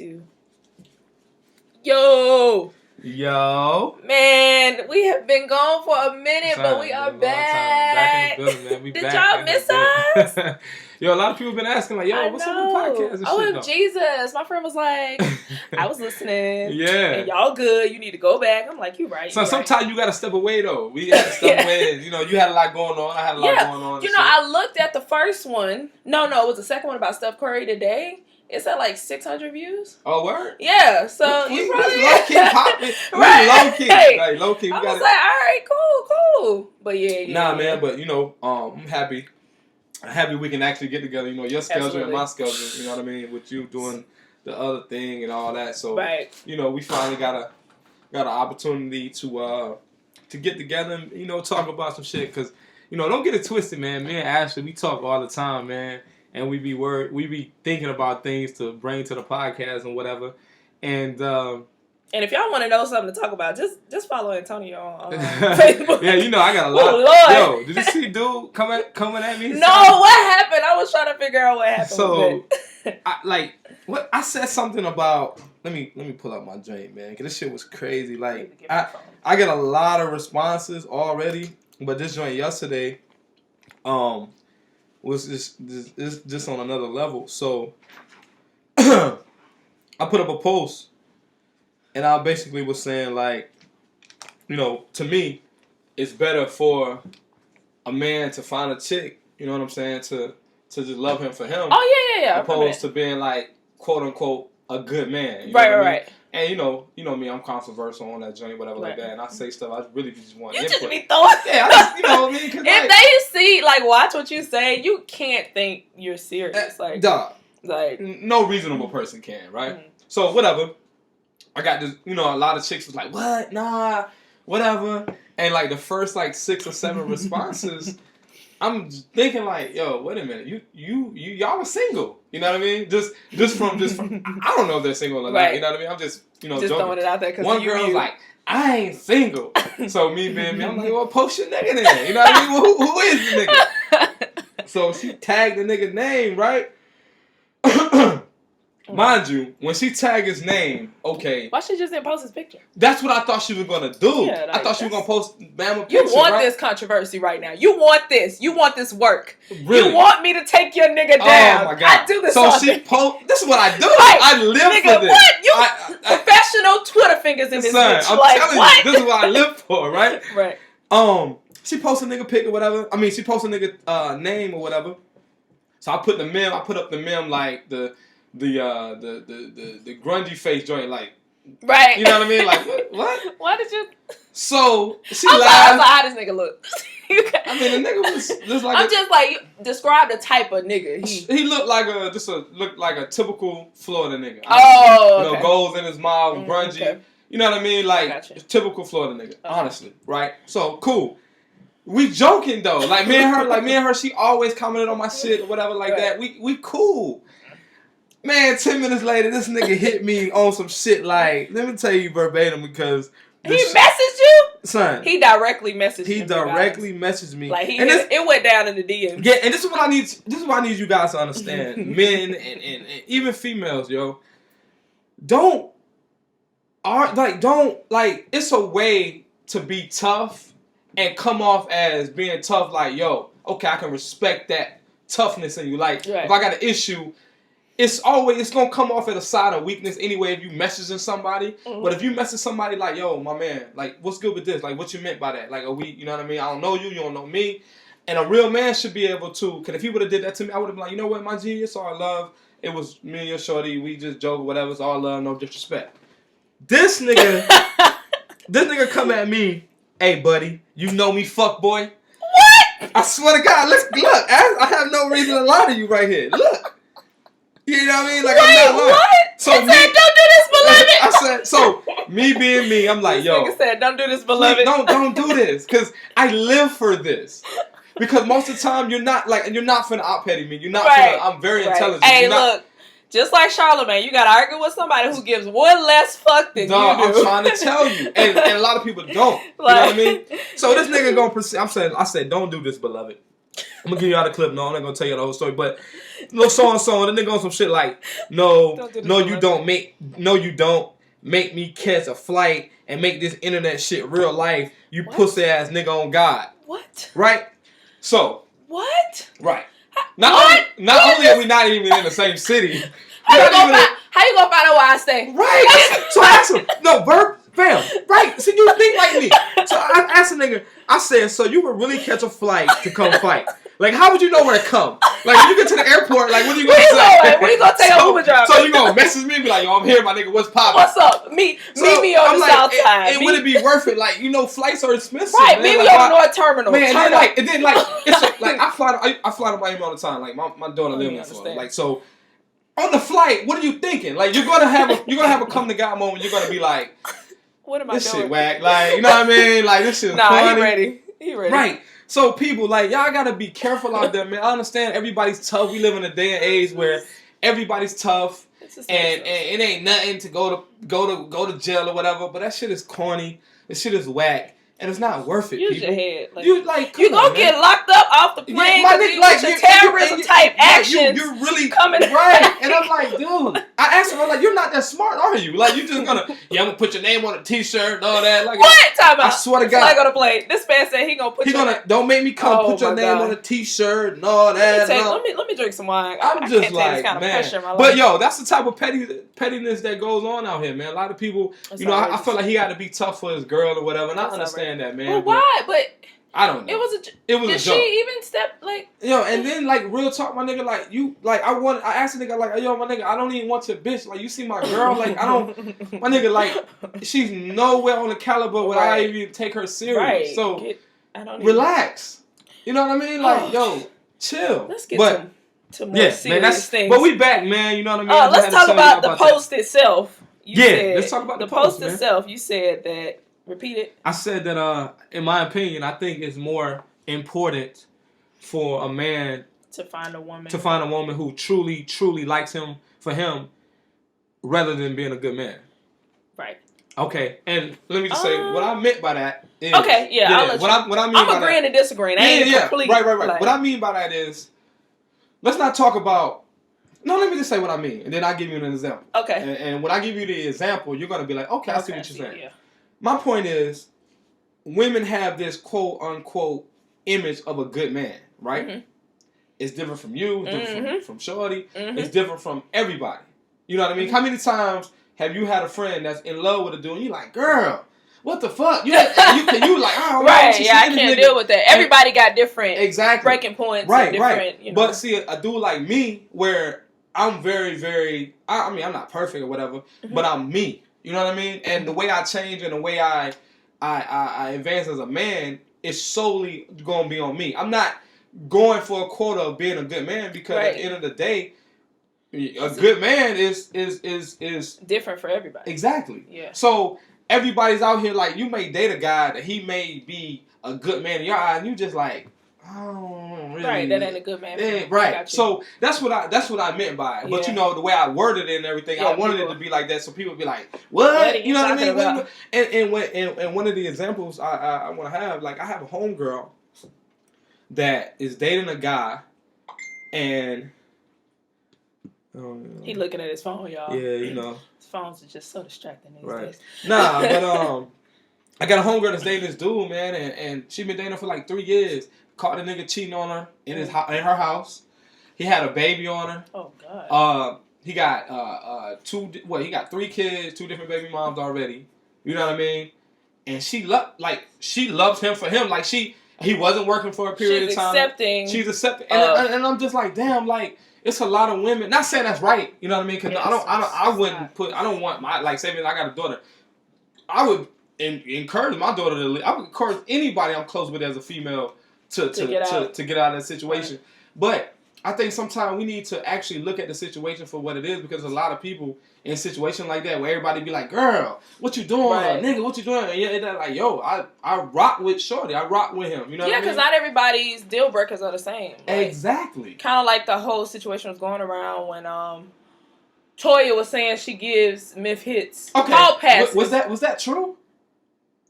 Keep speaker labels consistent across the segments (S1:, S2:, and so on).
S1: 2. Yo!
S2: Yo.
S1: Man, we have been gone for a minute, but we are back.
S2: Back in the building, man. We
S1: Did
S2: back
S1: y'all miss us?
S2: Yo, a lot of people been asking, like, yo, what's up with the podcast and
S1: oh,
S2: shit, though?
S1: Jesus. My friend was like, I was listening.
S2: Yeah.
S1: And y'all good. You need to go back. I'm like, you right.
S2: So sometimes you got to step away, though. We had to step away. You know, you had a lot going on. I had a lot going on.
S1: You know, I looked at the first one. No, it was the second one about Steph Curry today. It's at like 600 views.
S2: Oh, word?
S1: Yeah, so you probably
S2: low-key popping.
S1: Right.
S2: Low-key. Like, low-key.
S1: I was like, all right, cool. But yeah.
S2: Nah, man, but, you know, I'm happy. Happy we can actually get together. You know, your schedule and my schedule. You know what I mean? With you doing the other thing and all that. So, you know, we finally got an opportunity to get together and, you know, talk about some shit. Because, you know, don't get it twisted, man. Me and Ashley, we talk all the time, man. And we be thinking about things to bring to the podcast and whatever. And
S1: if y'all want to know something to talk about, just follow Antonio on Facebook.
S2: Yeah, you know I got a lot.
S1: Oh, Lord.
S2: Yo, did you see dude coming at me?
S1: No, what happened? I was trying to figure out what happened.
S2: So, I said something about. Let me pull up my joint, man, because this shit was crazy. Like I get a lot of responses already, but this joint yesterday, was just on another level. So I put up a post and I basically was saying, like, you know, to me, it's better for a man to find a chick, you know what I'm saying, to just love him for him.
S1: Oh yeah.
S2: Opposed to being like, quote unquote, a good man. You know
S1: right.
S2: And you know me, I'm controversial on that joint, whatever like that. And I say stuff I really just want
S1: you
S2: input.
S1: just be throwing.
S2: Yeah, I just, you know what I mean?
S1: If they see, like, watch what you say, you can't think you're serious. Like,
S2: dog.
S1: Like,
S2: no reasonable person can, right? Mm-hmm. So whatever. I got this, you know, a lot of chicks was like, what? Nah, whatever. And like the first like 6 or 7 responses, I'm thinking like, yo, wait a minute, y'all are single. You know what I mean? Just from I don't know if they're single or not. You know what I mean? I'm just, you know,
S1: just
S2: joking.
S1: Throwing it out there because
S2: one girl was like, I ain't single. So me being me, I'm like, well, post your nigga then. You know what I mean? Well, who is the nigga? So she tagged the nigga name, right? Mind you, when she tagged his name, okay.
S1: Why she just didn't post his picture?
S2: That's what I thought she was gonna do.
S1: Yeah, like,
S2: I thought she was gonna post Bama picture.
S1: You want this controversy right now. You want this. You want this work.
S2: Really?
S1: You want me to take your nigga down.
S2: Oh my God.
S1: I do this.
S2: So she post. This is what I do.
S1: Right.
S2: I live
S1: nigga,
S2: for this.
S1: What? You professional Twitter fingers in this bitch.
S2: I'm
S1: like,
S2: telling
S1: what?
S2: you, this is what I live for, right?
S1: Right.
S2: She posted a nigga pic or whatever. I mean, she posted a nigga name or whatever. So I put the meme. I put up the meme like the grungy face joint, like,
S1: right?
S2: You know what I mean? Like, what?
S1: Why did you?
S2: So she
S1: laughed.
S2: I was
S1: like, how this nigga look?
S2: I mean, the nigga was just like.
S1: I'm just like, describe the type of nigga.
S2: He looked like a typical Florida nigga.
S1: Oh,
S2: you know, goals in his mouth, grungy.
S1: Okay.
S2: You know what I mean? Like typical Florida nigga. Honestly, right? So cool. We joking though. Like me and her, she always commented on my shit or whatever like that. We cool. Man, 10 minutes later, this nigga hit me on some shit like, let me tell you verbatim because...
S1: He messaged you?
S2: Son.
S1: He directly messaged
S2: me. He directly messaged me.
S1: Like, it went down in the DM.
S2: Yeah, and this is what I need you guys to understand. Men and even females, yo. It's a way to be tough and come off as being tough like, yo, okay, I can respect that toughness in you. Like, if I got an issue... It's gonna come off at a side of weakness anyway if you messaging somebody. Mm-hmm. But if you message somebody like, yo, my man, like, what's good with this? Like, what you meant by that? Like, you know what I mean? I don't know you don't know me. And a real man should be able to, because if he would have did that to me, I would have been like, you know what, my G, it's all love. It was me and your shorty, we just joke, whatever, it's all love, no disrespect. This nigga come at me, hey, buddy, you know me, fuck boy.
S1: What?
S2: I swear to God, look, I have no reason to lie to you right here. Look. You know what I mean? Like, I'm not lying.
S1: What?
S2: So
S1: it said, don't do this, beloved.
S2: I said, so me being me, I'm like, yo.
S1: Nigga said, don't do this, beloved.
S2: Don't do this, because I live for this. Because most of the time, you're not finna out-petty me. You're not finna, I'm very intelligent.
S1: Hey, look, just like Charlamagne, you gotta argue with somebody who gives one less fuck than you do.
S2: I'm trying to tell you. And a lot of people don't. You know what I mean? So this nigga gonna proceed. I said, don't do this, beloved. I'm gonna give y'all the clip. No, I'm not gonna tell you the whole story, but little so and so, the nigga on some shit like, no, you don't make me catch a flight and make this internet shit real life. You pussy ass nigga on God.
S1: What?
S2: Right? So.
S1: What?
S2: Right. Not only are we not even in the same city.
S1: How you gonna find out where I stay?
S2: Right. So I asked him, no, fam, right. See, you think like me. So I asked the nigga, I said, so you would really catch a flight to come fight? Like, how would you know where to come? Like, when you get to the airport, like, what are you going to say?
S1: What are you going to take a Uber driver?
S2: So you going to message me and be like, yo, I'm here, my nigga, what's poppin'?
S1: What's up? Meet me on the south side.
S2: It wouldn't be worth it. Like, flights are expensive.
S1: Right, meet me on the North Terminal.
S2: Man, and then it's like, I fly to Miami all the time. Like, my daughter lives in Florida. Like, so, on the flight, what are you thinking? Like, you're gonna have a come to God moment. You're gonna be like,
S1: what am I doing?
S2: This shit whack. Like, you know what I mean? Like, this shit funny.
S1: He ready.
S2: Right. So people, like, y'all gotta be careful out there, man. I understand everybody's tough. We live in a day and age where everybody's tough, and it ain't nothing to go to jail or whatever. But that shit is corny. This shit is whack. And it's not worth it.
S1: Use
S2: people.
S1: your head.
S2: You
S1: gonna get locked up off the plane because your terrorism type actions.
S2: You're really
S1: coming
S2: right. And I'm like, dude. I asked him, I'm like, you're not that smart, are you? Like, you just gonna I'm gonna put your name on a T-shirt and all that. Like,
S1: what? Time out.
S2: I swear to God.
S1: I gonna play. This man said he gonna put.
S2: Don't make me come put your name on a T-shirt and all that.
S1: Let me drink some wine.
S2: I'm just
S1: can't
S2: like,
S1: take this kind of
S2: man.
S1: pressure in my life.
S2: But yo, that's the type of pettiness that goes on out here, man. A lot of people, I feel like he had to be tough for his girl or whatever, and I understand that, man.
S1: But why? But
S2: I don't know. It was a joke.
S1: Did she even step like?
S2: And then like real talk, my nigga, I asked the nigga like, yo, my nigga, I don't even want your bitch. Like, you see my girl, like I don't, my nigga, like she's nowhere on the caliber where I even take her serious.
S1: Right.
S2: So relax. You know what I mean? Like, yo, chill.
S1: Let's get to more serious things.
S2: But we back, man. You know what I mean?
S1: Let's talk about the post itself.
S2: Let's talk about the post
S1: itself. You said that. Repeat it.
S2: I said that, in my opinion, I think it's more important for a man
S1: to find a woman
S2: who truly, truly likes him for him, rather than being a good man.
S1: Right.
S2: Okay, and let me just say what I meant by that is
S1: I'll let you.
S2: What I mean
S1: I'm agreeing to disagreeing.
S2: Right. Like, what I mean by that is, let's not talk about. No, let me just say what I mean, and then I'll give you an example.
S1: Okay.
S2: And when I give you the example, you're gonna be like, okay, I see what you're saying.
S1: Yeah.
S2: My point is, women have this quote unquote image of a good man, right? Mm-hmm. It's different from you, it's different from Shorty, it's different from everybody. You know what I mean? How many times have you had a friend that's in love with a dude and you're like, girl, what the fuck? You like, oh,
S1: right, I can't deal with that. Everybody got different breaking points.
S2: Right,
S1: different, you know.
S2: But see, a dude like me, where I'm very, very, I mean, I'm not perfect or whatever, but I'm me. You know what I mean? And the way I change and the way I advance as a man is solely going to be on me. I'm not going for a quota of being a good man because at the end of the day, a good man is
S1: different for everybody.
S2: Exactly.
S1: Yeah.
S2: So everybody's out here like, you may date a guy that he may be a good man in your eye, and you just like, oh, really?
S1: Right, that ain't a good man.
S2: Right. So that's what I meant by it. But the way I worded it and everything, I wanted it to be like that, so people would be like, "What?" You know what I mean? And one of the examples I want to have, like, I have a homegirl that is dating a guy, and
S1: he looking at his phone, y'all.
S2: Yeah,
S1: his phones are just so distracting these days.
S2: Nah, but I got a homegirl that's dating this dude, man, and she been dating him for like 3 years. Caught the nigga cheating on her in her house. He had a baby on her.
S1: Oh God.
S2: He got he got 3 kids, 2 different baby moms already. You know what I mean? And she loves him for him. Like he wasn't working for a period of time. She's accepting. And I'm just like, damn, like it's a lot of women. Not saying that's right. You know what I mean? Because I don't want my, like, say I got a daughter. I would encourage my daughter to leave. I would encourage anybody I'm close with as a female to get out of that situation. Right. But I think sometimes we need to actually look at the situation for what it is, because there's a lot of people in a situation like that where everybody be like, girl, what you doing? Right. Nigga, what you doing? And they're like, yo, I rock with Shorty. I rock with him. You know what I mean?
S1: Yeah, because not everybody's deal breakers are the same. Like,
S2: exactly.
S1: Kind of like the whole situation was going around when Toya was saying she gives Myth hits.
S2: Okay.
S1: All passes.
S2: Was that true?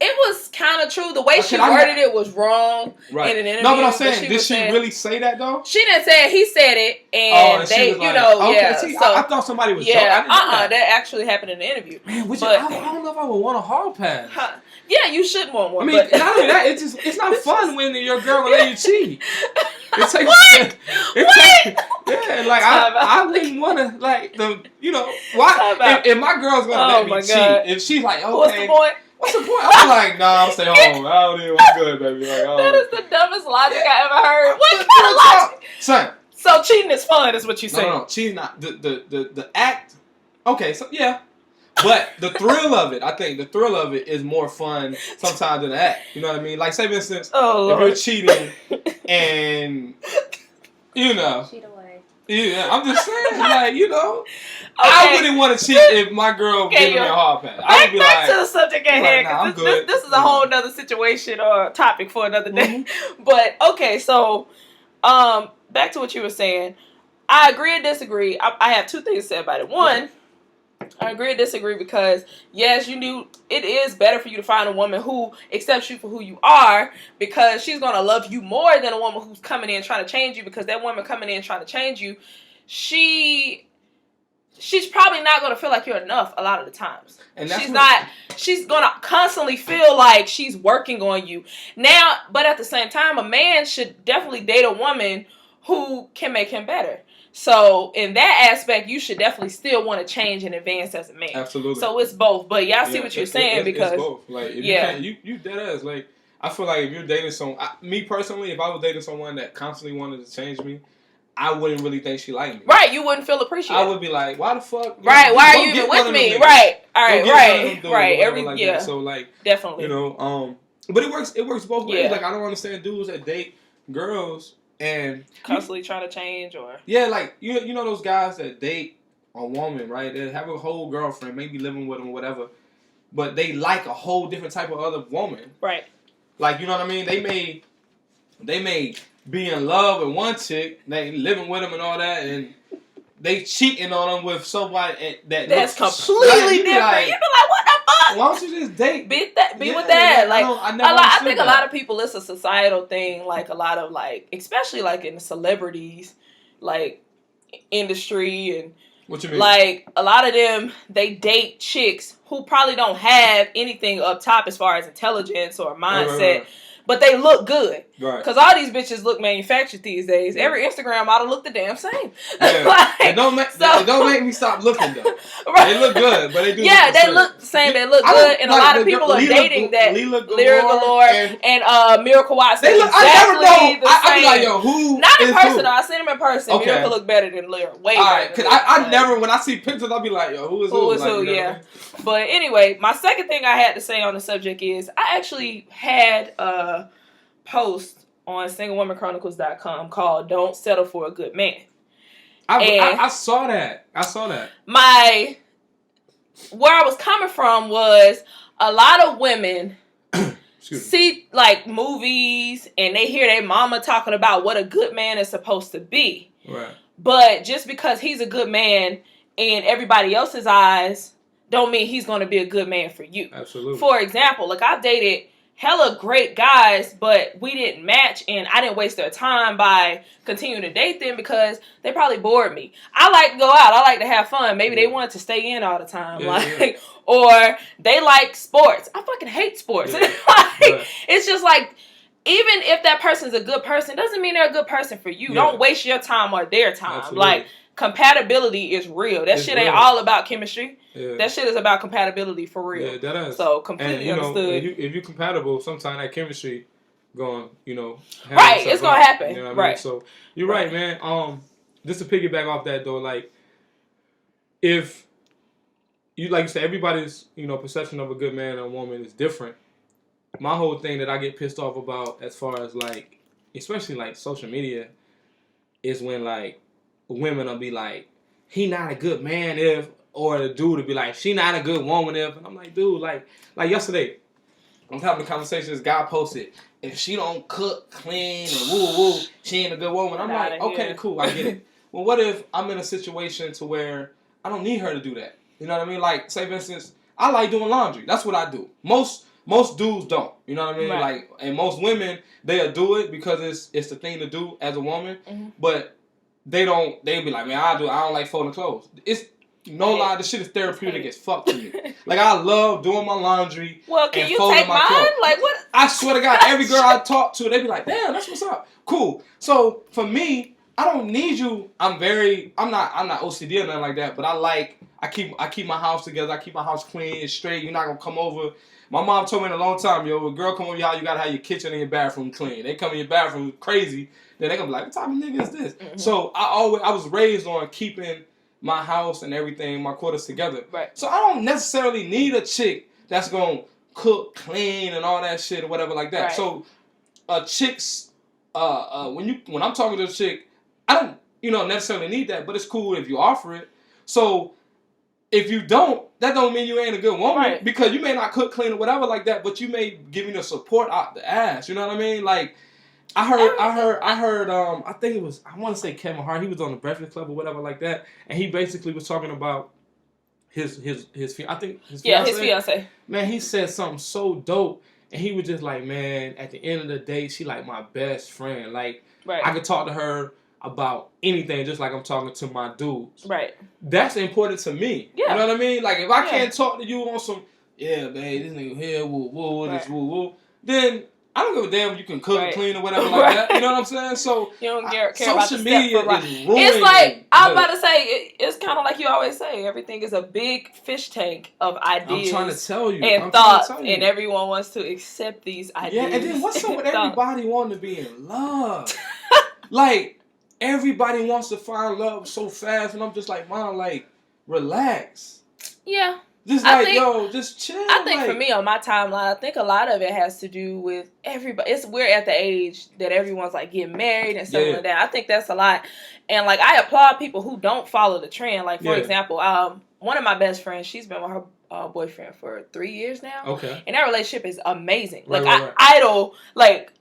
S1: It was kind of true. The way she worded it was wrong in an interview.
S2: No, but I'm saying, did she really say that though?
S1: She didn't say it. He said it, and they,
S2: See, I thought somebody was joking.
S1: That actually happened in the interview.
S2: Man, I don't know if I would want a hard pass.
S1: Yeah, you should want one.
S2: I mean, not only that, it's not fun when your girl will let you cheat. It takes.
S1: What?
S2: Yeah, like I wouldn't want to why if my girl's gonna let me cheat, if she's like, okay,
S1: what's the point?
S2: What's the point? I'm like, nah, I'm staying home. I don't even. I'm good, baby. Like,
S1: that is the dumbest logic I ever heard. What kind of logic?
S2: Son.
S1: So cheating is fun, is what you say?
S2: No, cheating not the act. Okay, so yeah, but the thrill of it, I think the thrill of it is more fun sometimes than the act. You know what I mean? Like, say for instance, if you're cheating and cheat away. Yeah, I'm just saying, like, I wouldn't want to cheat if my girl gave me a hard pass. I would be
S1: back to the subject at hand.
S2: Nah, I'm good.
S1: This is a whole nother situation or topic for another day. Mm-hmm. But okay, so back to what you were saying. I agree and disagree. I have two things to say about it. One, I agree and disagree because yes, it is better for you to find a woman who accepts you for who you are, because she's gonna love you more than a woman who's coming in trying to change you, because that woman coming in trying to change you, she's probably not going to feel like you're enough a lot of the times. And she's going to constantly feel like she's working on you. Now, but at the same time, a man should definitely date a woman who can make him better. So in that aspect, you should definitely still want to change and advance as a man.
S2: Absolutely.
S1: So it's both. But y'all see what you're saying, because
S2: it's both. Like, if you dead ass. Like, I feel like if you're dating me personally, if I was dating someone that constantly wanted to change me, I wouldn't really think she liked me.
S1: Right, you wouldn't feel appreciated.
S2: I would be like, why the fuck?
S1: Right, why are you even with me? Right, all right, right.
S2: That. So like,
S1: definitely,
S2: but it works both ways. Yeah. Like, I don't understand dudes that date girls and
S1: constantly trying to change, or
S2: like you know those guys that date a woman, right? They have a whole girlfriend, maybe living with them or whatever, but they like a whole different type of other woman.
S1: Right.
S2: Like, you know what I mean? They may be in love with one chick, they living with him and all that, and they cheating on them with somebody that's
S1: completely different. Like, you be like, what the fuck?
S2: Why don't you just date?
S1: Be with that. Like, I think a lot of people, it's a societal thing. Like, a lot of, like, especially like in the celebrities, like, industry, and
S2: what you mean?
S1: Like, a lot of them, they date chicks who probably don't have anything up top as far as intelligence or mindset. Right. But they look good. Right. Because all these bitches look manufactured these days. Yeah. Every Instagram model look the damn same.
S2: Yeah. Like, it don't make me stop looking, though. Right. They look good, but they do
S1: look the same. They look good. And a lot of people are dating that. Lyra Galore and Miracle Watson.
S2: They look,
S1: exactly
S2: I never know. I be like, yo, who
S1: not in person, though. I seen them in person. Okay. Miracle look better than Lyra. Way better. All right.
S2: Because I never, when I see pictures, I'll be like, yo, who is who?
S1: Who, yeah. But anyway, my second thing I had to say on the subject is I actually had a post on SingleWomanChronicles.com called "Don't Settle for a Good Man."
S2: I saw that.
S1: Where I was coming from was a lot of women see like movies and they hear their mama talking about what a good man is supposed to be.
S2: Right.
S1: But just because he's a good man in everybody else's eyes don't mean he's going to be a good man for you.
S2: Absolutely.
S1: For example, like, I've dated hella great guys, but we didn't match, and I didn't waste their time by continuing to date them because they probably bored me. I like to go out. I like to have fun. Maybe they wanted to stay in all the time. Or they like sports. I fucking hate sports. Yeah. It's just like, even if that person's a good person, doesn't mean they're a good person for you. Yeah. Don't waste your time or their time. Absolutely. Like, compatibility is real. That shit ain't all about chemistry. Yeah. That shit is about compatibility for real.
S2: Yeah, that is.
S1: So, completely understood.
S2: If you're compatible, sometimes that chemistry going,
S1: right, it's going to happen.
S2: You know what I mean? So, you're right, man. Just to piggyback off that, though, like, if you, like you said, everybody's, perception of a good man and a woman is different. My whole thing that I get pissed off about as far as, like, especially, like, social media is when, like, women will be like, he not a good man if, or the dude will be like, she not a good woman if, and I'm like, dude, like yesterday, I was having a conversation, this guy posted, if she don't cook, clean, and woo, she ain't a good woman. I'm like, okay, cool, I get it. Well, what if I'm in a situation to where I don't need her to do that? You know what I mean? Like, say for instance, I like doing laundry. That's what I do. Most most dudes don't. You know what I mean?
S1: Right.
S2: Like, and most women, they'll do it because it's the thing to do as a woman.
S1: Mm-hmm.
S2: But they don't. They be like, man, I don't like folding clothes. It's no lie. This shit is therapeutic as fuck to me. Like, I love doing my laundry.
S1: Well, can you
S2: folding
S1: take
S2: my
S1: mine?
S2: clothes.
S1: Like, what?
S2: I swear to God, every girl I talk to, they be like, damn, that's what's up. Cool. So for me, I don't need you. I'm not OCD or nothing like that, but I keep my house together. I keep my house clean and straight. You're not gonna come over. My mom told me in a long time, yo, when a girl come over your house, you gotta have your kitchen and your bathroom clean. They come in your bathroom crazy, then they gonna be like, what type of nigga is this? Mm-hmm. So I was raised on keeping my house and everything, my quarters together.
S1: Right.
S2: So I don't necessarily need a chick that's gonna cook, clean, and all that shit or whatever like that. Right. So a chick's when I'm talking to a chick, I don't necessarily need that, but it's cool if you offer it. So if you don't, that don't mean you ain't a good woman, right? Because you may not cook, clean, or whatever like that, but you may give me the support out the ass. You know what I mean? Like I heard. I think it was. I want to say Kevin Hart. He was on the Breakfast Club or whatever like that, and he basically was talking about his fiance. Man, he said something so dope, and he was just like, man, at the end of the day, she like my best friend. Like, right. I could talk to her about anything, just like I'm talking to my dudes. Right. That's important to me. Yeah. You know what I mean? Like, if I can't talk to you on some, yeah, babe, this nigga here, woo, this woo, then I don't give a damn if you can cook and clean or whatever like that. You know what I'm saying? So
S1: you don't care about the
S2: social media
S1: is
S2: ruining.
S1: It's like I was about to say. It's kind of like you always say. Everything is a big fish tank of ideas.
S2: I'm trying to tell you.
S1: And thoughts, and everyone wants to accept these ideas.
S2: Yeah, and then what's up with everybody wanting to be in love? Like everybody wants to find love so fast, and I'm just like, Mom, like relax. Yeah. Just just chill.
S1: I think for me on my timeline, I think a lot of it has to do with everybody. We're at the age that everyone's like getting married and stuff like that. I think that's a lot. And like I applaud people who don't follow the trend. Like for example, one of my best friends, she's been with her boyfriend for 3 years now. Okay. And that relationship is amazing. Like I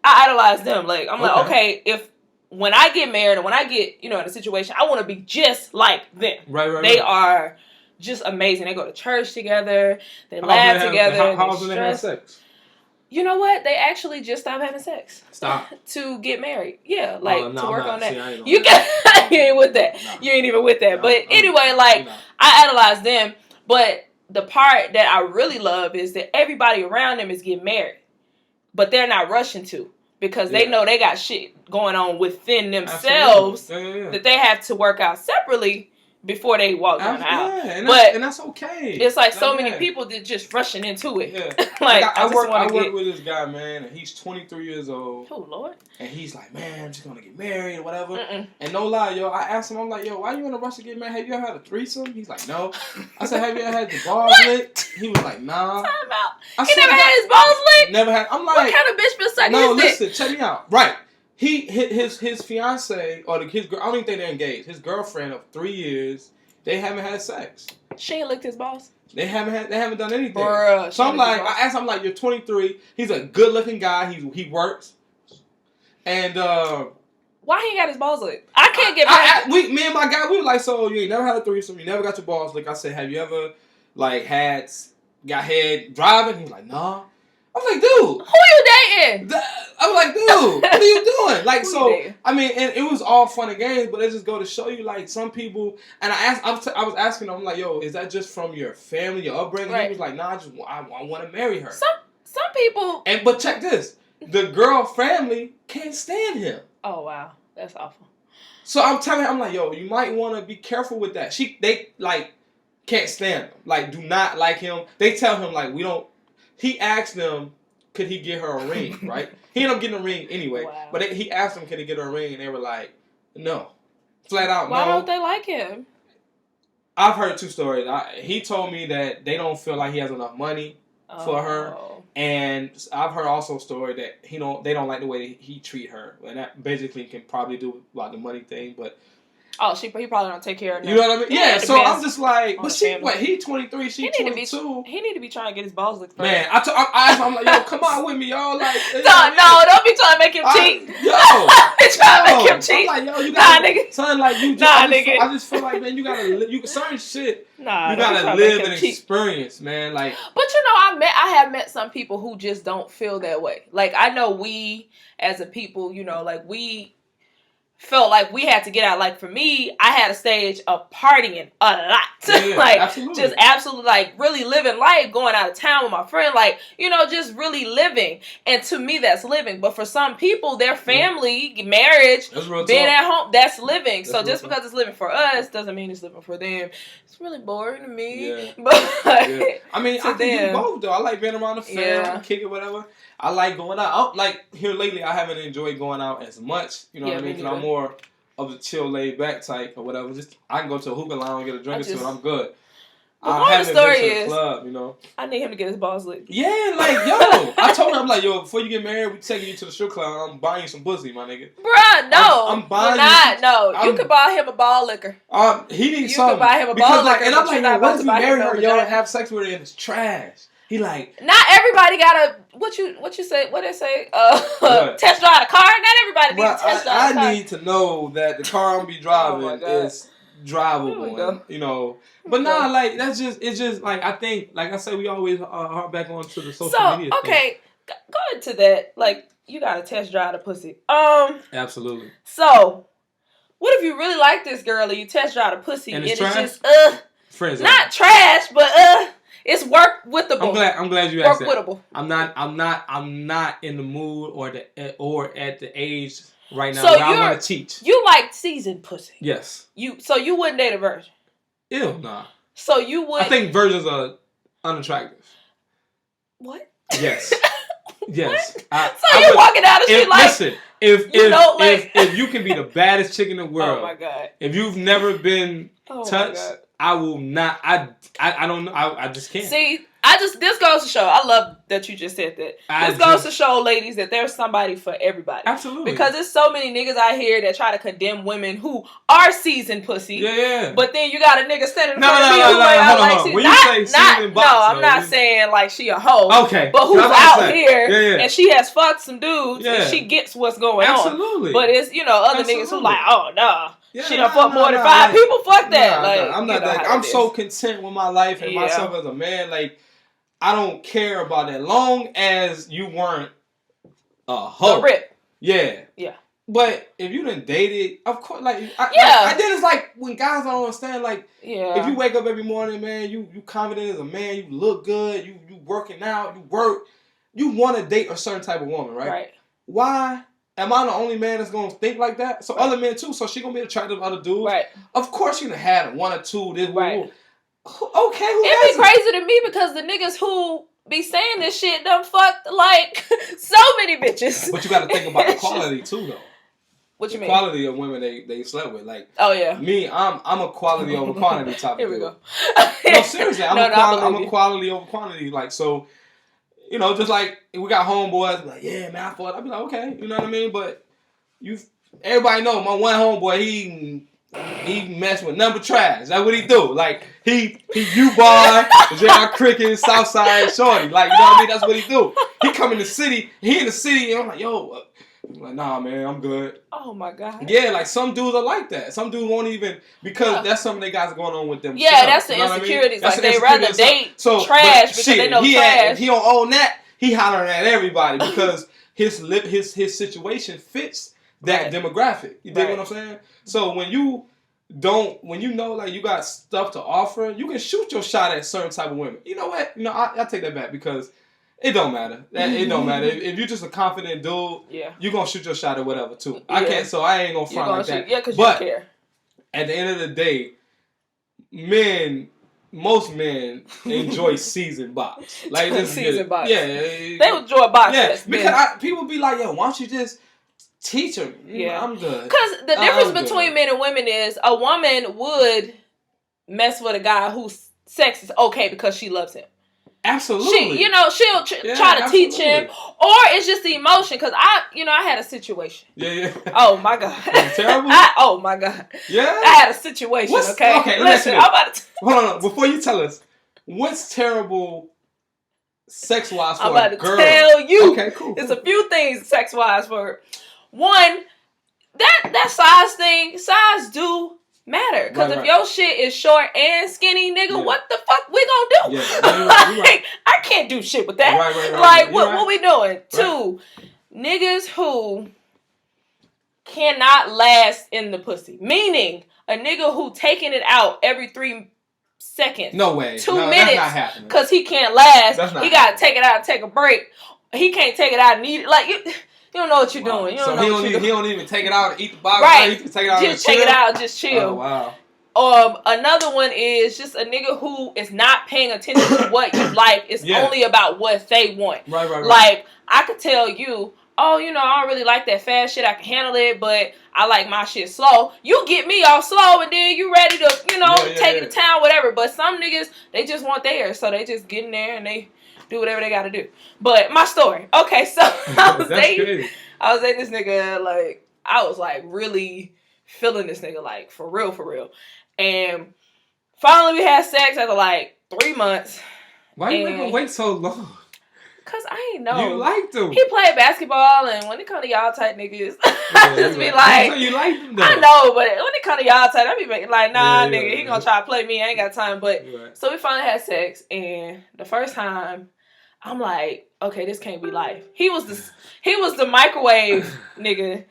S1: idolize them. Like I'm like, okay, if when I get married and when I get, in a situation, I want to be just like them. Right. They are just amazing. They go to church together. They laugh together.
S2: How often they have sex?
S1: You know what? They actually just stopped having sex.
S2: Stop.
S1: To get married. Yeah, like to work on that. You ain't with that. No. You ain't even with that. No, but anyway, I idolize them. But the part that I really love is that everybody around them is getting married. But they're not rushing to. Because they know they got shit going on within themselves that they have to work out separately before they walk down the aisle.
S2: Yeah, and that's okay.
S1: It's like so many people that just rushing into it.
S2: Yeah. I work with this guy, man, and he's 23 years old.
S1: Oh, Lord.
S2: And he's like, man, I'm just going to get married or whatever. And no lie, yo, I asked him, I'm like, yo, why you in a rush to get married? Have you ever had a threesome? He's like, no. I said, have you ever had the balls licked? He was like, nah.
S1: Time out. He never had his balls licked?
S2: Never had. I'm like,
S1: what kind of bitch been sucking his dick?
S2: Listen, check me out. Right. His fiance or his girl, I don't even think they're engaged. His girlfriend of 3 years, they haven't had sex.
S1: She ain't licked his balls.
S2: They haven't done anything.
S1: Bruh,
S2: so I'm like, I asked him, like, you're 23. He's a good looking guy. He works. And
S1: why he ain't got his balls licked? I can't get back.
S2: Me and my guy, we were like, so you ain't never had a threesome, you never got your balls licked. I said, have you ever got head driving? He's like, nah. I was like, dude.
S1: Who you dating?
S2: I was like, dude, what are you doing? Like, so, I mean, and it was all fun and games, but it just go to show you, like, some people, and I was asking him, I'm like, yo, is that just from your family, your upbringing? Right. He was like, nah, I want to marry her.
S1: Some people.
S2: But check this. The girl family can't stand him.
S1: Oh, wow. That's awful.
S2: So I'm telling her, I'm like, yo, you might want to be careful with that. They can't stand him. Like, do not like him. They tell him, like, he asked them, could he get her a ring, right? He ended up getting a ring anyway. Wow. But he asked them, could he get her a ring? And they were like, no. Flat out,
S1: Why don't they like him?
S2: I've heard 2 stories. He told me that they don't feel like he has enough money for her. And I've heard also a story that they don't like the way he treat her. And that basically can probably do about the money thing. But
S1: Oh, he probably don't take care of her.
S2: You know what I mean? Yeah, so I'm just like, but he 23, she 22.
S1: He need to be trying to get his balls licked.
S2: Man, I asked him, I'm like, yo, come on with me, y'all. Like,
S1: no, don't be trying to make him cheat. Trying to make him cheat.
S2: I'm like, yo, you gotta,
S1: nigga.
S2: Son, like, you just, I just feel like, man, you gotta, certain shit, you gotta live and experience, man. Like,
S1: but you know, I have met some people who just don't feel that way. Like, I know we as a people, you know, like we felt like we had to get out. Like for me, I had a stage of partying a lot.
S2: Yeah,
S1: like
S2: absolutely.
S1: Just absolutely like really living life, going out of town with my friend, like, you know, just really living. And to me, that's living. But for some people, their family, marriage, being at home, that's living. So just because it's living for us doesn't mean it's living for them. It's really boring to me.
S2: Yeah.
S1: But
S2: I mean, I can do both though. I like being around the family, kick it, whatever. I like going out. Like here lately, I haven't enjoyed going out as much. You know what I mean? Because I'm more of the chill, laid back type or whatever. Just I can go to a hookah lounge, get a drink or two, and I'm good.
S1: I haven't been to
S2: the club, you know.
S1: I need him to get his balls licked.
S2: Yeah, like yo, I told him, I'm like, yo, before you get married, we taking you to the strip club. I'm buying you some pussy, my nigga.
S1: Bruh, no,
S2: I'm buying
S1: you could buy him a ball liquor.
S2: He needs something.
S1: You could buy him a ball liquor.
S2: And I'm like, yo, what if you marry her, yo, and have sex with her and it's trash? He like,
S1: not everybody got a what you say? What they say? Test drive a car. Not everybody needs to test drive a car.
S2: I need to know that the car I'm be driving is drivable, and, you know. But nah, like it's just like I think, like I said, we always harp back onto the social media.
S1: Okay, go into that. Like you gotta test drive the pussy.
S2: Absolutely.
S1: So, what if you really like this girl and you test drive the pussy
S2: and
S1: it's
S2: trash?
S1: Just
S2: friends,
S1: not trash, but it's work withable.
S2: I'm glad you asked that.
S1: Work withable.
S2: I'm not in the mood or at the age right now
S1: so
S2: where I want to teach.
S1: You like seasoned pussy.
S2: Yes.
S1: So you wouldn't date a virgin.
S2: Ew, nah.
S1: So you would.
S2: I think virgins are unattractive.
S1: What?
S2: Yes. Yes.
S1: You're walking down the street like.
S2: Listen, if you can be the baddest chick in the world.
S1: Oh my God.
S2: If you've never been touched, I will not. I don't know. I just can't.
S1: See, this goes to show. I love that you just said that. This goes to show, ladies, that there's somebody for everybody.
S2: Absolutely.
S1: Because there's so many niggas out here that try to condemn women who are seasoned pussy.
S2: Yeah.
S1: But then you got a nigga standing in front of me who like seasoned.
S2: When you say seasoned box,
S1: no, I'm not saying like she a hoe.
S2: Okay.
S1: But who's out here and she has fucked some dudes and she gets what's going on.
S2: Absolutely.
S1: But it's other niggas who like, oh no.
S2: Yeah,
S1: she done fucked more than 5 people. Fuck that.
S2: I'm not that. I'm so content with my life and myself as a man. Like, I don't care about that. Long as you weren't a hoe.
S1: A rip.
S2: Yeah.
S1: Yeah.
S2: But if you done dated, of course, like,
S1: I
S2: did. It's like when guys don't understand, like,
S1: if
S2: you wake up every morning, man, you confident as a man, you look good, you working out, you work, you want to date a certain type of woman, right?
S1: Right.
S2: Why? Am I the only man that's gonna think like that? So other men too. So she gonna be attracted to other dudes.
S1: Right.
S2: Of course, you done had 1 or 2. This
S1: right.
S2: Okay.
S1: It'd be crazy to me because the niggas who be saying this shit done fucked like so many bitches.
S2: But you got to think about the quality too, though.
S1: What you mean?
S2: Quality of women they slept with, like.
S1: Oh yeah.
S2: Me, I'm a quality over quantity type.
S1: Here
S2: of
S1: we
S2: dude.
S1: go.
S2: No, seriously, I'm a quality over quantity, like so. You know, just like we got homeboys, like yeah, man, I thought I'd be like okay, you know what I mean, but. Everybody know my one homeboy. He mess with number trash. That's what he do. Like he U-Bar, J.R. Cricket, Southside Shorty. Like you know what I mean. That's what he do. He come in the city. He in the city, and I'm like, yo. I'm like, nah, man, I'm good.
S1: Oh my God.
S2: Yeah, like some dudes are like that. Some dudes won't even because that's some of the guys going on with them.
S1: Yeah, that's the insecurities. Like they rather date trash because they know trash.
S2: If he don't own that, he hollering at everybody because his situation fits that demographic. You dig what I'm saying? So when you know like you got stuff to offer, you can shoot your shot at certain type of women. You know what? You know, I take that back because it don't matter. It don't matter. If you're just a confident dude, you're gonna shoot your shot at whatever too. I can't, so I ain't gonna front like that.
S1: Yeah, because you care.
S2: At the end of the day, most men enjoy seasoned box. Like just
S1: seasoned box.
S2: Yeah,
S1: they enjoy box.
S2: Yeah, because people be like, yo, why don't you just teach them?
S1: Yeah,
S2: I'm good.
S1: Because the difference between men and women is a woman would mess with a guy whose sex is okay because she loves him.
S2: Absolutely.
S1: She'll try to teach him, or it's just the emotion. Because I had a situation.
S2: Yeah.
S1: Oh my God.
S2: Terrible.
S1: Oh my God.
S2: Yeah.
S1: I had a situation. Okay. Listen, I'm about to.
S2: Hold on. Before you tell us, what's terrible sex-wise for a girl?
S1: I'm about to tell you.
S2: Okay, cool.
S1: There's a few things sex-wise for her. One, that size thing. Size do matter, because if your shit is short and skinny, nigga, what the fuck we gonna do? Right. I can't do shit with that. Right. What we doing? Right. 2, niggas who cannot last in the pussy, meaning a nigga who taking it out every 3 seconds.
S2: No way.
S1: 2 minutes, because he can't last. He gotta take it out and take a break. He can't take it out and eat it. Like you don't know what you're doing.
S2: He don't even take it out and eat the bottle.
S1: Right.
S2: He can take it out
S1: just take it out and just chill.
S2: Oh, wow.
S1: Another one is just a nigga who is not paying attention to what you like. It's only about what they want.
S2: Right.
S1: Like, I could tell you, I don't really like that fast shit. I can handle it, but I like my shit slow. You get me all slow, and then you ready to, take it to town, whatever. But some niggas, they just want theirs, so they just get in there and they do whatever they gotta do. But my story. Okay, so I was dating this nigga, like, I was like really feeling this nigga, like, for real. And finally we had sex after like 3 months.
S2: Why you make him wait so long?
S1: Cause I ain't know.
S2: You liked him.
S1: He played basketball, and when it come to y'all type niggas, I just be like,
S2: you liked him though.
S1: I know, but when it come to y'all type, I be like, nah, nigga, he gonna try to play me. I ain't got time. But so we finally had sex, and the first time, I'm like, okay, this can't be life. He was the microwave nigga.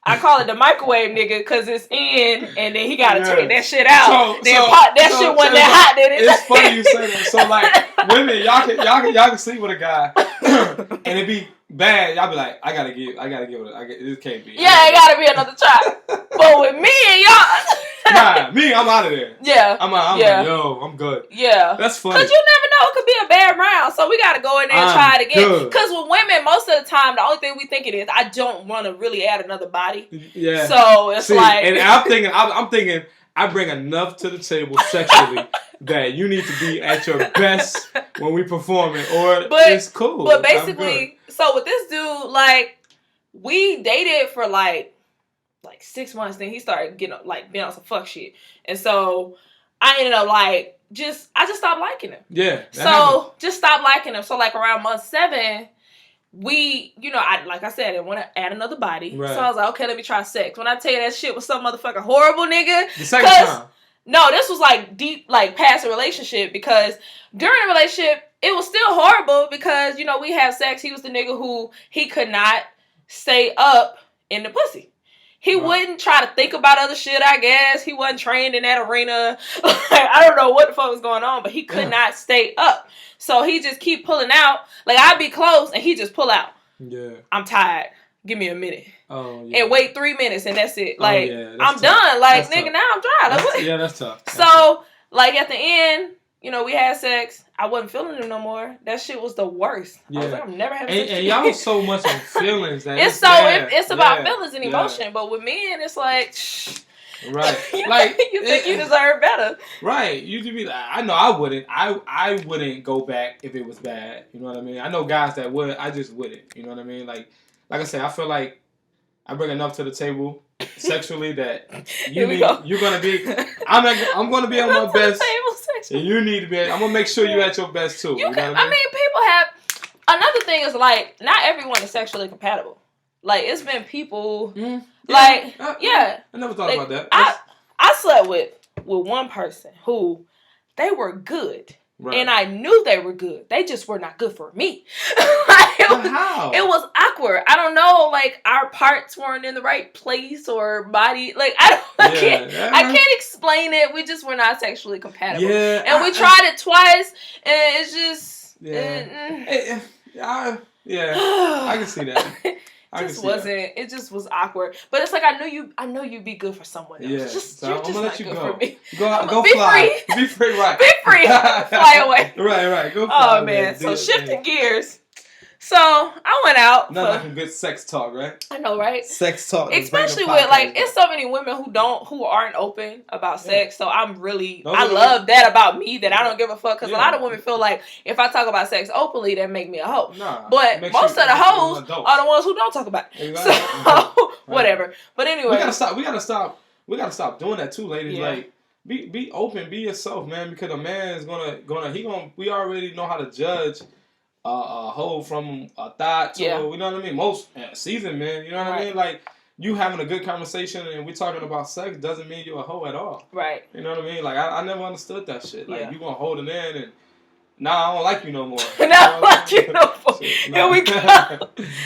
S1: I call it the microwave nigga because it's in, and then he gotta take that shit out. Shit wasn't that hot. Then
S2: it's funny you say that. So like women, y'all can sleep with a guy, and it be bad. Y'all be like, I gotta give it. This can't be.
S1: Yeah, it gotta be another try. But with me and y'all,
S2: I'm out of there.
S1: Yeah,
S2: I'm like, yo, I'm good.
S1: Yeah,
S2: that's funny.
S1: Cause you never know, it could be a bad round, so we gotta go in there and try it again. Cause with women, most of the time, the only thing we think it is, I don't want to really add another body.
S2: Yeah.
S1: So it's like,
S2: and I'm thinking, I bring enough to the table sexually that you need to be at your best when we perform it, or it's cool.
S1: But basically, so with this dude, like, we dated for like 6 months. Then he started getting being on some fuck shit, and so I ended up I just stopped liking him.
S2: Yeah.
S1: Just stopped liking him. So like around month 7, we, like I said, I didn't want to add another body. Right. So I was like, okay, let me try sex. When I tell you that shit was some motherfucking horrible, nigga.
S2: The second time.
S1: No, this was like deep, like past a relationship, because during the relationship, it was still horrible because, we have sex. He was the nigga who he could not stay up in the pussy. He wouldn't try to think about other shit, I guess. He wasn't trained in that arena. I don't know what the fuck was going on, but he could not stay up. So he just keep pulling out. Like, I'd be close, and he just pull out.
S2: Yeah.
S1: I'm tired. Give me a minute.
S2: Oh, yeah.
S1: And wait 3 minutes, and that's it. Like,
S2: that's
S1: I'm
S2: tough.
S1: done. Like,
S2: that's
S1: nigga,
S2: tough.
S1: now I'm dry.
S2: Yeah, that's tough.
S1: So, like, at the end, we had sex. I wasn't feeling him no more. That shit was the worst. Yeah. I was like, I'm never having sex.
S2: And y'all so much on feelings. That
S1: it's about feelings and emotion. But with men, it's like,
S2: right.
S1: you think you deserve better.
S2: Right. You could be like, I know I wouldn't. I wouldn't go back if it was bad. You know what I mean? I know guys that would. I just wouldn't. You know what I mean? Like I said, I feel like I bring enough to the table sexually that you're gonna be. I'm gonna be on my best. And you need to be. I'm gonna make sure you're at your best too.
S1: People have. Another thing is not everyone is sexually compatible. Like, it's been people. I
S2: never thought about that.
S1: I slept with one person who they were good. Right. And I knew they were good. They just were not good for me.
S2: How?
S1: It was awkward. I don't know. Like, our parts weren't in the right place or body. Like, I can't explain it. We just were not sexually compatible. Yeah. And we tried it twice, and it's just.
S2: Yeah. I can see that.
S1: It just was awkward. But it's like, I know you'd be good for someone else.
S2: Yeah.
S1: So I'm gonna let you go. For me.
S2: Go fly.
S1: Free.
S2: Be free, right.
S1: Be free. Fly away.
S2: Right. Go fly.
S1: Oh, man. So shifting gears. So I went out.
S2: Nothing like good sex talk, right?
S1: I know, right?
S2: Sex talk.
S1: Especially with it's so many women who aren't open about sex. So I love that about me, that I don't give a fuck, because a lot of women feel like if I talk about sex openly, that make me a hoe.
S2: Nah,
S1: but most of the hoes are the ones who don't talk about it. Exactly. So whatever. But anyway, we
S2: gotta stop doing that too, ladies. Yeah. Like be open, be yourself, man. Because a man is we already know how to judge a hoe from a thought. You know what I mean? Most seasoned men, you know what I mean? Like, you having a good conversation and we're talking about sex doesn't mean you're a hoe at all. Right. You know what I mean? Like, I never understood that shit. Like, you gonna hold it in and I don't like you no more.
S1: I don't like you no more. Here we go.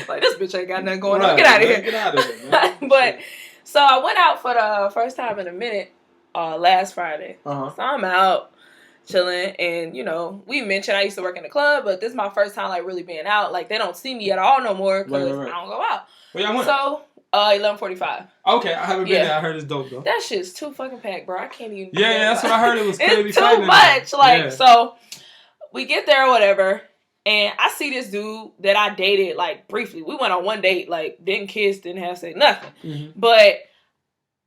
S1: Like, this bitch ain't got nothing going on. Get out of here. Get out of here, man. But, so I went out for the first time in a minute last Friday. So I'm out chilling, and we mentioned I used to work in the club, but this is my first time like really being out. Like, they don't see me at all no more because I don't go out. Well, yeah, so 11:45.
S2: Okay, I haven't been there. I heard it's dope though.
S1: That shit's too fucking packed, bro. I can't even.
S2: Yeah, that's what I heard. It was crazy.
S1: It's too much. Like, so we get there or whatever, and I see this dude that I dated like briefly. We went on one date, like didn't kiss, didn't have sex, nothing, but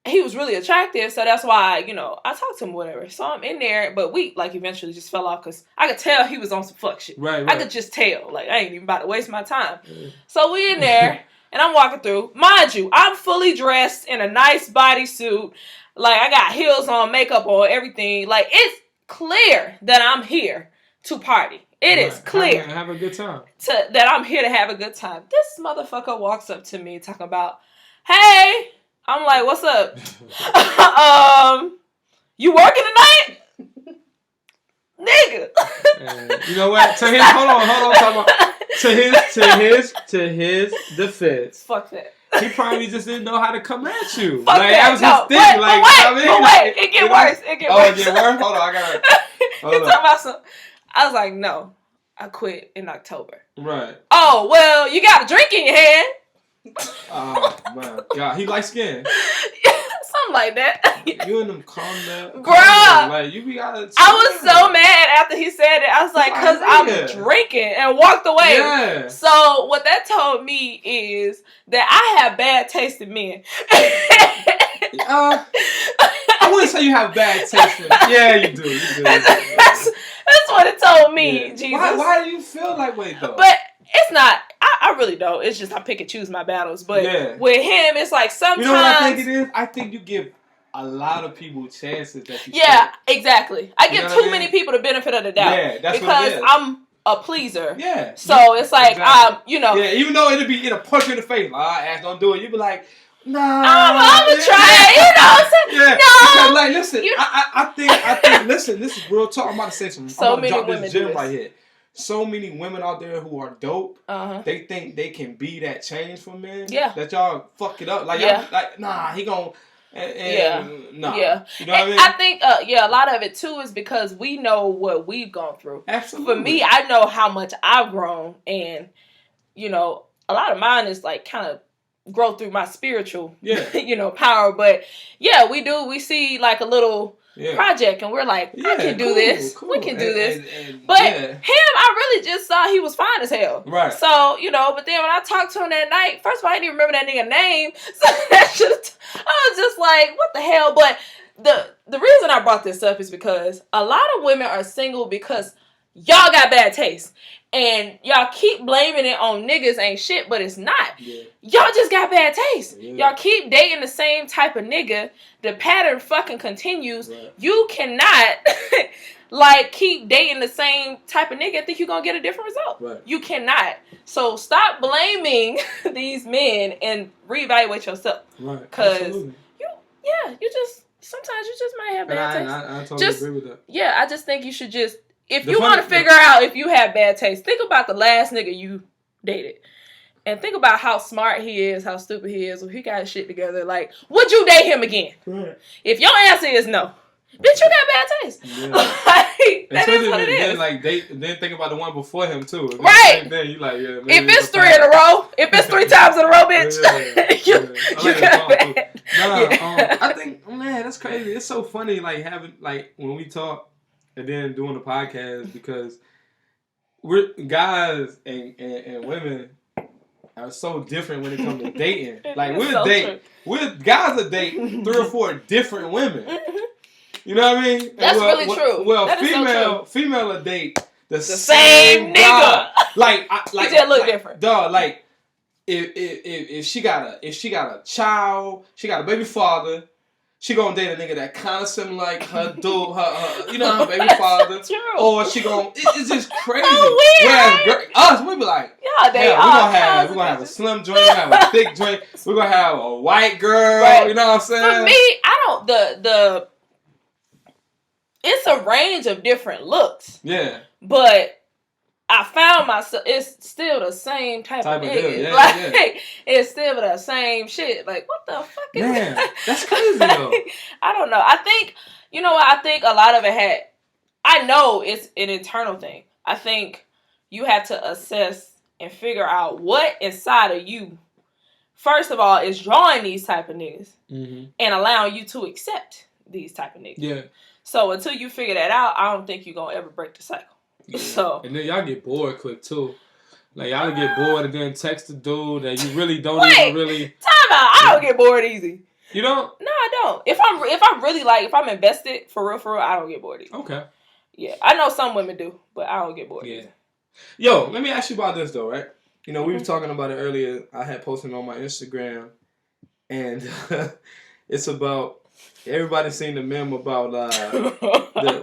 S1: he was really attractive, so that's why, I talked to him, whatever. So I'm in there, but we, like, eventually just fell off because I could tell he was on some fuck shit. Right. I could just tell. Like, I ain't even about to waste my time. So we in there, and I'm walking through. Mind you, I'm fully dressed in a nice bodysuit. Like, I got heels on, makeup on, everything. Like, it's clear that I'm here to party. It is clear.
S2: Have a good time.
S1: That I'm here to have a good time. This motherfucker walks up to me talking about, hey... I'm like, what's up? You working tonight? Nigga.
S2: You know what? Hold on. To his defense.
S1: Fuck that.
S2: He probably just didn't know how to come at you.
S1: Fuck
S2: like, that was his thing.
S1: Wait, it get worse. It get worse.
S2: Oh, it get worse? Hold on, I gotta...
S1: I was like, no, I quit in October.
S2: Right.
S1: Oh, well, you got a drink in your hand.
S2: Oh my god, he light skin.
S1: Something like that.
S2: You and them calm down,
S1: bruh.
S2: Like, you gotta.
S1: I was so mad after he said it. I was like, cause I'm drinking, and walked away. Yeah. So what that told me is that I have bad taste in men.
S2: I wouldn't say you have bad taste in men. Yeah, you do.
S1: That's what it told me. Yeah. Jesus.
S2: Why do you feel that way though?
S1: But it's not. I really don't. It's just I pick and choose my battles. But with him, it's like sometimes.
S2: You know what I think it is? I think you give a lot of people chances that you
S1: exactly. I give too many people the benefit of the doubt.
S2: Yeah, that's
S1: because
S2: what it is.
S1: I'm a pleaser.
S2: Yeah.
S1: So it's like,
S2: Yeah, even though it'll punch you in the face. Like, ass, don't do it. You be like, nah.
S1: I'm gonna try. You know what I'm saying?
S2: Yeah. No. Because, like, listen, I think, listen, this is real talk. I'm about to say something.
S1: So
S2: I'm
S1: many
S2: drop
S1: women
S2: this gem right here. So many women out there who are dope, they think they can be that change for men. Yeah. That y'all fuck it up. Like, nah, he gon'... Nah.
S1: Yeah.
S2: You know what I mean?
S1: I think, a lot of it, too, is because we know what we've gone through.
S2: Absolutely.
S1: For me, I know how much I've grown, and, a lot of mine is, like, kind of grow through my spiritual, power. But, yeah, we do. We see, like, a little... project, and we're like, I can do this. Cool. We can do this. But him, I really just saw he was fine as hell.
S2: Right.
S1: So, but then when I talked to him that night, first of all, I didn't even remember that nigga name. So I was just like, what the hell? But the reason I brought this up is because a lot of women are single because y'all got bad taste. And y'all keep blaming it on niggas ain't shit, but it's not. Yeah. Y'all just got bad taste. Yeah. Y'all keep dating the same type of nigga. The pattern fucking continues. Right. You cannot, keep dating the same type of nigga and think you're going to get a different result. Right. You cannot. So stop blaming these men and reevaluate yourself.
S2: Right.
S1: Because sometimes you just might have bad taste.
S2: I totally agree with that.
S1: Yeah, I just think you should just... If you want to figure out if you have bad taste, think about the last nigga you dated. And think about how smart he is, how stupid he is, if he got his shit together. Like, would you date him again? Right. If your answer is no, bitch, you got bad taste. Yeah. That is what it is.
S2: Then think about the one before him, too.
S1: Right.
S2: Then you like,
S1: if it's 3 in a row, if it's 3 times in a row, bitch, you got bad.
S2: I think, man, that's crazy. It's so funny, having, when we talk, and then doing the podcast, because guys and women are so different when it comes to dating. Like guys will date 3 or 4 different women. You know what I mean?
S1: That's really true.
S2: Well,
S1: that
S2: female will date the
S1: same nigga.
S2: Like
S1: just look different.
S2: Dog, like if she got a child, she got a baby father. She gonna date a nigga that kind of similar like her dude, her her baby father, or she gonna it's just crazy.
S1: So weird.
S2: Whereas us, we be like,
S1: yeah,
S2: we're gonna have a slim joint, we're gonna have a thick joint, we're gonna have a white girl. Right. You know what I'm saying?
S1: For me, I don't the it's a range of different looks.
S2: Yeah,
S1: but I found myself, it's still the same type of nigga.
S2: Yeah,
S1: like, it's still the same shit. Like, what the fuck is that?
S2: That's crazy, though.
S1: I don't know. I think, you know what? I think a lot of it I know it's an internal thing. I think you have to assess and figure out what inside of you, first of all, is drawing these type of niggas and allowing you to accept these type of niggas.
S2: Yeah.
S1: So until you figure that out, I don't think you're going to ever break the cycle.
S2: Yeah.
S1: So
S2: and then y'all get bored quick too. Like y'all get bored and then text the dude that you really don't even really.
S1: Time out! I don't get bored easy.
S2: You don't?
S1: No, I don't. If I'm really like if I'm invested for real, I don't get bored easy.
S2: Okay.
S1: Yeah, I know some women do, but I don't get bored easy.
S2: Yo, let me ask you about this though, right? You know, we were talking about it earlier. I had posted on my Instagram, and it's about. Everybody seen the meme about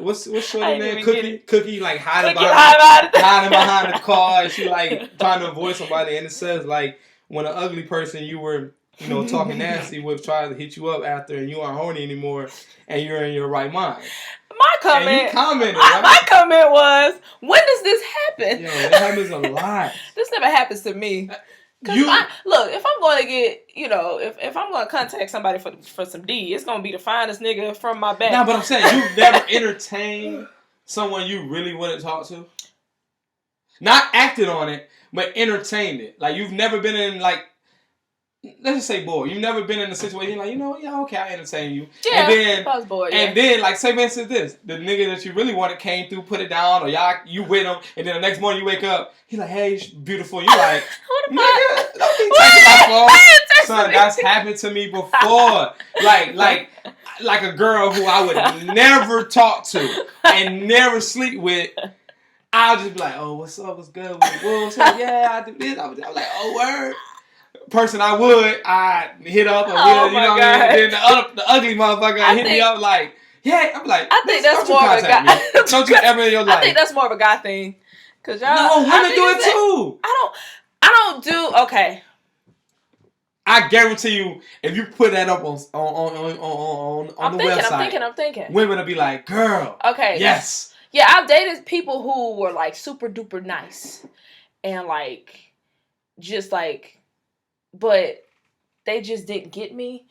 S2: what's shorty name? Cookie like hiding behind the car, and she like trying to avoid somebody, and it says like when an ugly person you were talking nasty with tries to hit you up after and you aren't horny anymore and you're in your right mind.
S1: My comment was, when does this happen?
S2: Yo, it happens a lot.
S1: This never happens to me. Look, if I'm going to get, if I'm going to contact somebody for some D, it's going to be the finest nigga from my back.
S2: No, but I'm saying, you've never entertained someone you really wouldn't talk to? Not acted on it, but entertained it. Like, you've never been in, like, let's just say bored. You've never been in a situation like, okay, I entertain you.
S1: Yeah,
S2: and then,
S1: I was bored,
S2: and then, like, say for instance this, the nigga that you really wanted came through, put it down, or you with him, and then the next morning you wake up, he's like, hey, beautiful. You like, nigga, don't be taking my phone. Son, that's happened to me before. Like a girl who I would never talk to and never sleep with. I'll just be like, oh, what's up? What's good? What's up? Yeah, I do this. I'm like, oh, word. Person I'd hit up or then the ugly motherfucker hit me up like, yeah, I'm like,
S1: I think that's more of a guy.
S2: Don't you ever in your life?
S1: I think that's more of a guy thing. Cause y'all,
S2: no, women do it too.
S1: I don't do okay.
S2: I guarantee you, if you put that up on the website,
S1: I'm thinking.
S2: Women will be like, girl.
S1: Okay.
S2: Yes.
S1: Yeah, I've dated people who were like super duper nice and like just like. But they just didn't get me,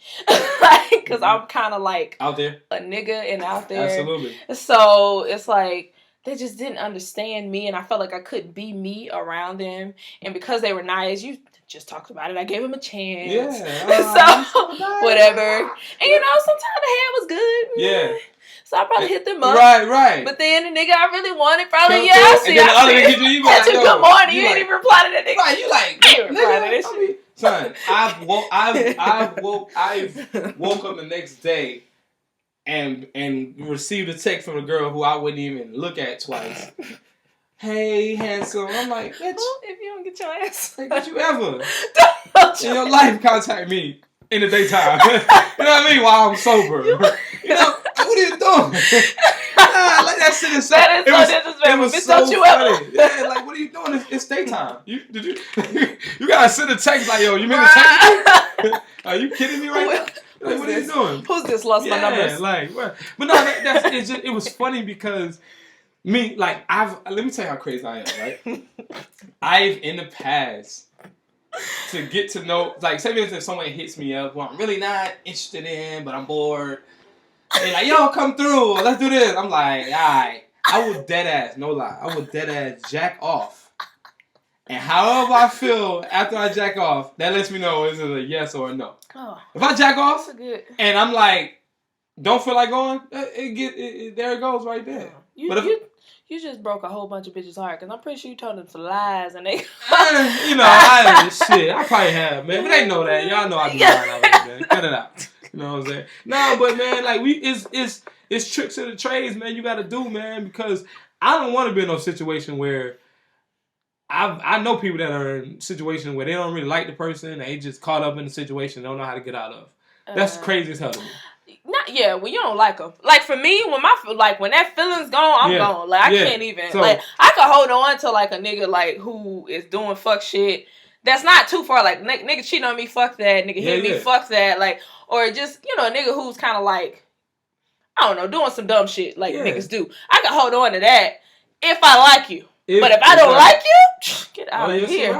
S1: because I'm kind of like
S2: out there,
S1: a nigga and out there.
S2: Absolutely.
S1: So it's like they just didn't understand me, and I felt like I couldn't be me around them. And because they were nice, you just talked about it. I gave them a chance.
S2: Yeah.
S1: So whatever. And sometimes the hair was good.
S2: Yeah.
S1: So I probably hit them up.
S2: Right.
S1: But then the nigga I really wanted probably,
S2: I see. And then the other nigga you
S1: like, good morning. You ain't even reply to that nigga.
S2: Right, you like,
S1: I ain't reply to this shit.
S2: Son, I've woke up the next day and received a text from a girl who I wouldn't even look at twice. Hey, handsome. I'm like, bitch.
S1: Well, if you don't get your ass.
S2: Did you ever in your life contact me in the daytime? You know what I mean? While I'm sober. What are you doing? Like that shit is so.
S1: That is so disrespectful.
S2: It was so funny. Yeah, like what are you doing? It's daytime. You gotta send a text like, yo, you meant to text me? Are you kidding me right now? Like, what are you doing?
S1: Who's this lost my numbers?
S2: Like what? But no, it was funny because me, like let me tell you how crazy I am, right? I've in the past to get to know, like say if someone hits me up who I'm really not interested in, but I'm bored. They like, yo, come through. Let's do this. I'm like, all right. I would dead ass, no lie. I would dead ass jack off. And however I feel after I jack off, that lets me know is it a yes or a no.
S1: Oh,
S2: if I jack off
S1: and
S2: I'm like, don't feel like going, there it goes right there.
S1: You you just broke a whole bunch of bitches' heart. Because I'm pretty sure you told them some lies and they...
S2: shit. I probably have, man. But they know that. Y'all know I be lying already, man. Cut it out. You know what I'm saying? No, but, man, like, it's tricks of the trades, man, you got to do, man. Because I don't want to be in no situation where I know people that are in situations where they don't really like the person. They just caught up in the situation, don't know how to get out of. That's crazy as hell to me.
S1: When you don't like them. Like, for me, when that feeling's gone, I'm gone. Like, I can't even. So, like, I can hold on to, like, a nigga, like, who is doing fuck shit. That's not too far. Like, nigga cheating on me, fuck that. Nigga hit me, fuck that. Like, or just, a nigga who's kind of like, I don't know, doing some dumb shit like niggas do. I can hold on to that if I like you. But if I don't like you, get out of here.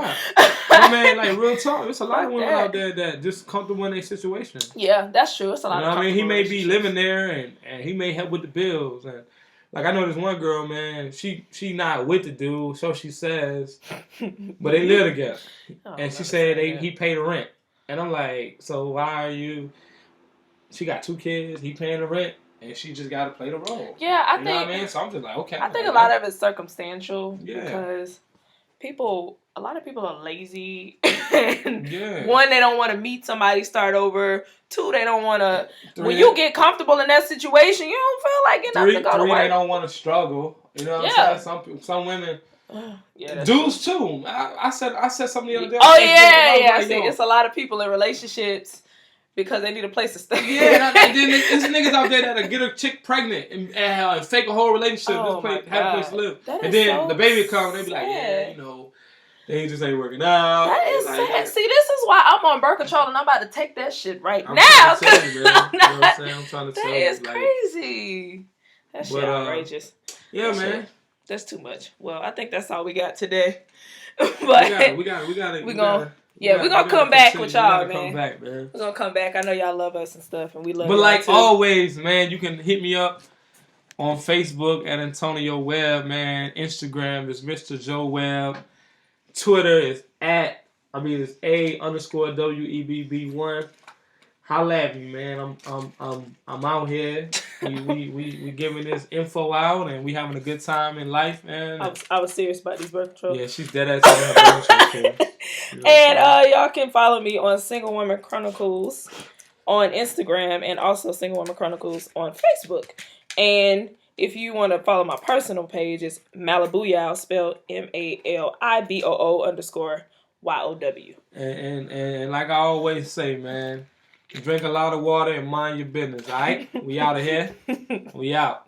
S2: I mean, like, real talk, there's a lot of women out there that just comfortable in their situation.
S1: Yeah, that's true. It's a lot of
S2: I mean, he may be living there and he may help with the bills. And like, I know this one girl, man, she not with the dude, so she says, but they live together. And she said he paid the rent. And I'm like, so why are you... She got 2 kids, he paying the rent. And she just got to play the role.
S1: Yeah, I think.
S2: You know what I mean? So I'm just like, okay.
S1: I think a lot of it's circumstantial because a lot of people are lazy. And one, they don't want to meet somebody, start over. 2, they don't want to. When you get comfortable in that situation, you don't feel like getting up to go to work.
S2: 3, they don't want to struggle. You know what I'm saying? Some women. Dudes too. I said something the other day.
S1: Oh yeah. See, it's a lot of people in relationships. Because they need a place to stay.
S2: Yeah, there's niggas out there that'll get a chick pregnant and fake a whole relationship, have a place to live. And then the baby comes and they be like, they just ain't working out.
S1: That is sad. See, this is why I'm on birth control and I'm about to take that shit right now.
S2: I'm trying to tell you.
S1: That is crazy. That shit outrageous.
S2: Yeah, man.
S1: That's too much. Well, I think that's all we got today. But
S2: we got it.
S1: We're gonna come back with y'all, man. We're gonna come back. I know y'all love us and stuff, and we love.
S2: But like always, man, you can hit me up on Facebook at Antonio Webb, man. Instagram is Mr. Joe Webb. Twitter is it's A_WEBB1. Holla at me, man. I'm out here. We giving this info out and we having a good time in life, man.
S1: I was serious about these birth control.
S2: Yeah, she's dead ass on her birth control.
S1: And y'all can follow me on Single Women Chronicles on Instagram and also Single Women Chronicles on Facebook. And if you want to follow my personal page, it's Malibooyow, spelled MALIBOO_YOW.
S2: And like I always say, man, drink a lot of water and mind your business, all right? We out of here. We out.